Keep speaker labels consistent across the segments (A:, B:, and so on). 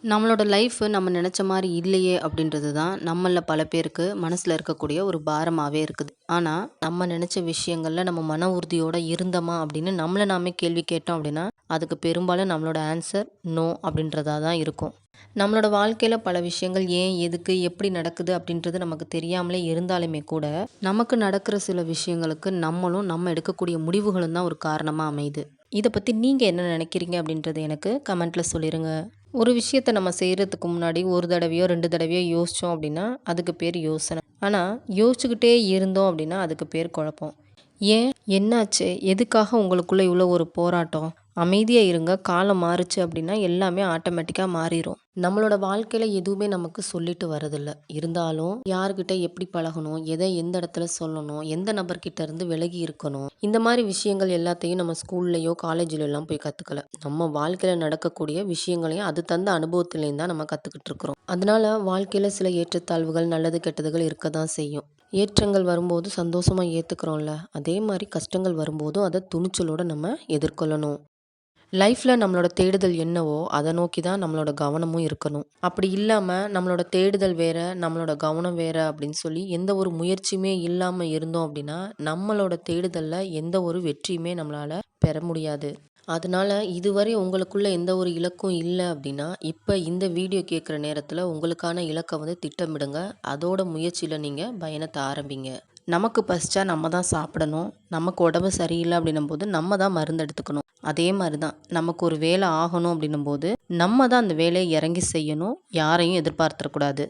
A: நம்மளோட லைஃப் நம்ம நினச்ச மாரி இல்லையே அப்படின்றது தான் நம்மள பல பேருக்கு மனசுல இருக்கக்கூடிய ஒரு பாரமாவே இருக்குது. ஆனா, நம்ம நினச்ச விஷயங்கள்ல நம்ம மன உறுதியோட இருந்தோமா அப்படின்னு நம்மள நாமே கேள்வி கேட்டோம் அப்படின்னா, அதுக்கு பெரும்பாலும் நம்மளோட ஆன்சர் நோ அப்படின்றதா தான் இருக்கும். நம்மளோட வாழ்க்கையில பல விஷயங்கள் ஏன், எதுக்கு, எப்படி நடக்குது அப்படின்றது நமக்கு தெரியாமலே இருந்தாலுமே கூட, நமக்கு நடக்கிற சில விஷயங்களுக்கு நம்மளும், நம்ம எடுக்கக்கூடிய முடிவுகளும் தான் ஒரு காரணமா அமையுது. இத பத்தி நீங்க என்ன நினைக்கிறீங்க அப்படின்றத எனக்கு கமெண்ட்ல சொல்லிருங்க. ஒரு விஷயத்த நம்ம செய்கிறதுக்கு முன்னாடி ஒரு தடவையோ 2 தடவையோ யோசிச்சோம் அப்படின்னா, அதுக்கு பேர் யோசனை. ஆனா, யோசிச்சுக்கிட்டே இருந்தோம் அப்படின்னா, அதுக்கு பேர் குழப்பம். ஏன்? என்னாச்சு? எதுக்காக உங்களுக்குள்ள இவ்வளோ ஒரு போராட்டம்? அமைதியா இருங்க. காலம் மாறுச்சு அப்படின்னா, எல்லாமே ஆட்டோமேட்டிக்கா மாறிரும். நம்மளோட வாழ்க்கையில எதுவுமே நமக்கு சொல்லிட்டு வரதில்ல. இருந்தாலும் யார்கிட்ட எப்படி பழகணும்? எத எந்த இடத்துல சொல்லணும்? எந்த நபர்கிட்ட இருந்து விலகி இருக்கணும்? இந்த மாரி விஷயங்கள் எல்லாத்தையும் நம்ம ஸ்கூல்லயோ, காலேஜ்லலாம் போய் கத்துக்கல. நம்ம வாழ்க்கையில நடக்கக்கூடிய விஷயங்களையும் அது தந்த அனுபவத்திலேயும் தான் நம்ம கத்துக்கிட்டு இருக்கிறோம். அதனால வாழ்க்கையில சில ஏற்றத்தாழ்வுகள், நல்லது கெட்டதுகள் இருக்க தான் செய்யும். ஏற்றங்கள் வரும்போது சந்தோஷமா ஏத்துக்கிறோம்ல. அதே மாரி கஷ்டங்கள் வரும்போதும் அத துணிச்சலோட நம்ம எதிர்கொள்ளணும். லைஃப்ல நம்மளோட தேடுதல் என்னவோ, அத நோக்கி தான் நம்மளோட கவனமும் இருக்கணும். அப்படி இல்லாம நம்மளோட தேடுதல் வேற, நம்மளோட கவனம் வேற அப்படின்னு சொல்லி எந்த ஒரு முயற்சியுமே இல்லாம இருந்தோம் அப்படின்னா, நம்மளோட தேடுதல்ல எந்த ஒரு வெற்றியுமே நம்மளால பெற முடியாது. அதனால இதுவரை உங்களுக்குள்ள எந்த ஒரு இலக்கும் இல்ல அப்படின்னா, இப்ப இந்த வீடியோ கேட்குற நேரத்துல உங்களுக்கான இலக்க வந்து திட்டமிடுங்க. அதோட முயற்சியில நீங்க பயணத்த ஆரம்பிங்க. நமக்கு பசிச்சா நம்ம தான் சாப்பிடணும். நமக்கு உடம்பு சரியில்ல அப்படின்னும்போது நம்ம தான் மருந்து எடுத்துக்கணும். அதே மாரி தான் நமக்கு ஒரு வேலை ஆகணும் அப்படின்னும்போது, நம்ம தான் அந்த வேலைய இறங்கி செய்யணும். யாரையும் எதிர்பார்த்துறக்கூடாது.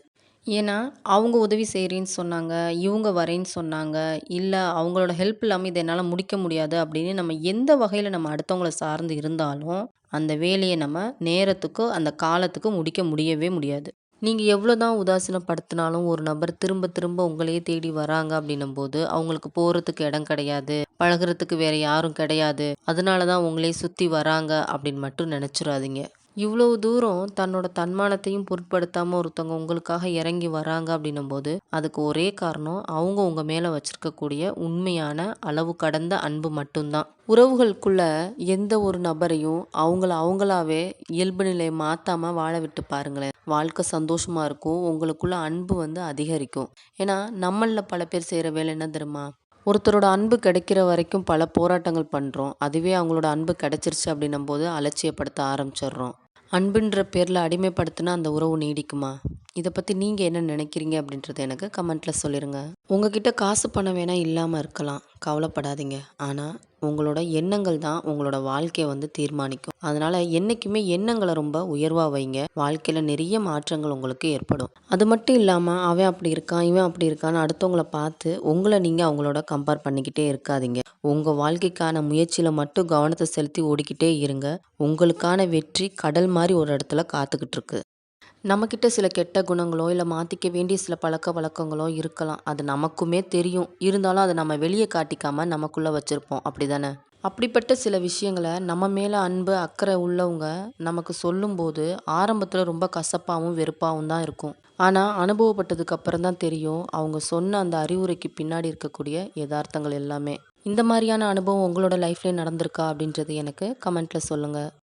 A: ஏன்னா, அவங்க உதவி செய்றேன்னு சொன்னாங்க, இவங்க வரேன்னு சொன்னாங்க, இல்ல அவங்களோட ஹெல்ப் இல்லாம இத என்னால முடிக்க முடியாது அப்படின்னு நம்ம எந்த வகையில நம்ம அடுத்தவங்கள சார்ந்து இருந்தாலும், அந்த வேலைய நம்ம நேரத்துக்கு, அந்த காலத்துக்கு முடிக்க முடியவே முடியாது. நீங்க எவ்வளோ தான் உதாசீனப்படுத்தினாலும் ஒரு நபர் திரும்ப திரும்ப உங்களையே தேடி வராங்க அப்படின்னும்போது, அவங்களுக்கு போறதுக்கு இடம் கிடையாது, பழகுறதுக்கு வேற யாரும் கிடையாது. அதனால தான் உங்களயே சுத்தி வராங்க அப்படின்னு மட்டும் நினைச்சுறாதீங்க. இவ்வளவு தூரம் தன்னோட தன்மானத்தையும் பொருட்படுத்தாம ஒருத்தவங்க உங்களுக்காக இறங்கி வராங்க அப்படின்னும்போது, அதுக்கு ஒரே காரணம் அவங்க உங்க மேல வச்சிருக்கக்கூடிய உண்மையான அளவு கடந்த அன்பு மட்டும்தான். உறவுகளுக்குள்ள எந்த ஒரு நபரையும் அவங்களாவே இயல்பு நிலையை மாத்தாம வாழ விட்டு பாருங்களேன். வாழ்க்கை சந்தோஷமா இருக்கும். உங்களுக்குள்ள அன்பு வந்து அதிகரிக்கும். ஏன்னா, நம்மள்ல பல பேர் செய்ற வேலை என்ன தெரியுமா? ஒருத்தரோட அன்பு கிடைக்கிற வரைக்கும் பல போராட்டங்கள் பண்றோம். அதுவே அவங்களோட அன்பு கிடைச்சிருச்சு அப்படின்னும்போது அலட்சியப்படுத்த ஆரம்பிச்சிடுறோம். அன்புன்ற பேர்ல அடிமைப்படுத்தினா அந்த உறவு நீடிக்குமா? இத பத்தி நீங்க என்ன நினைக்கிறீங்க அப்படின்றத எனக்கு கமெண்ட்ல சொல்லிருங்க. உங்ககிட்ட காசு பணம் வேணா இல்லாம இருக்கலாம். கவலைப்படாதீங்க. ஆனா, உங்களோட எண்ணங்கள் தான் உங்களோட வாழ்க்கைய வந்து தீர்மானிக்கும். அதனால என்னைக்குமே எண்ணங்கள ரொம்ப உயர்வா வைங்க. வாழ்க்கையில நிறைய மாற்றங்கள் உங்களுக்கு ஏற்படும். அது மட்டும் இல்லாம அவன் அப்படி இருக்கான், இவன் அப்படி இருக்கான்னு அடுத்தவங்கள பார்த்து உங்கள நீங்க அவங்களோட கம்பேர் பண்ணிக்கிட்டே இருக்காதீங்க. உங்க வாழ்க்கைக்கான முயற்சியில மட்டும் கவனத்த செலுத்தி ஓடிக்கிட்டே இருங்க. உங்களுக்கான வெற்றி கடல் மாரி ஒரு இடத்துல காத்துக்கிட்டு இருக்கு. நம்மக்கிட்ட சில கெட்ட குணங்களோ, இல்ல மாத்திக்க வேண்டிய சில பழக்கவழக்கங்களோ இருக்கலாம். அது நமக்குமே தெரியும். இருந்தாலும் அத நம்ம வெளிய காட்டிக்காம நமக்குள்ள வச்சிருப்போம். அப்படிதானே? அப்படிப்பட்ட சில விஷயங்கள நம்ம மேல அன்பு, அக்கறை உள்ளவங்க நமக்கு சொல்லும்போது, ஆரம்பத்துல ரொம்ப கசப்பாவும், வெறுப்பாவும் தான் இருக்கும். ஆனா, அனுபவப்பட்டதுக்கு அப்புறம் தான் தெரியும், அவங்க சொன்ன அந்த அறிவுரைக்கு பின்னாடி இருக்கக்கூடிய எதார்த்தங்கள் எல்லாமே. இந்த மாரியான அனுபவம் உங்களோட லைஃப்லயும் நடந்திருக்கா? அப்படின்றது எனக்கு கமெண்ட்ல சொல்லுங்க.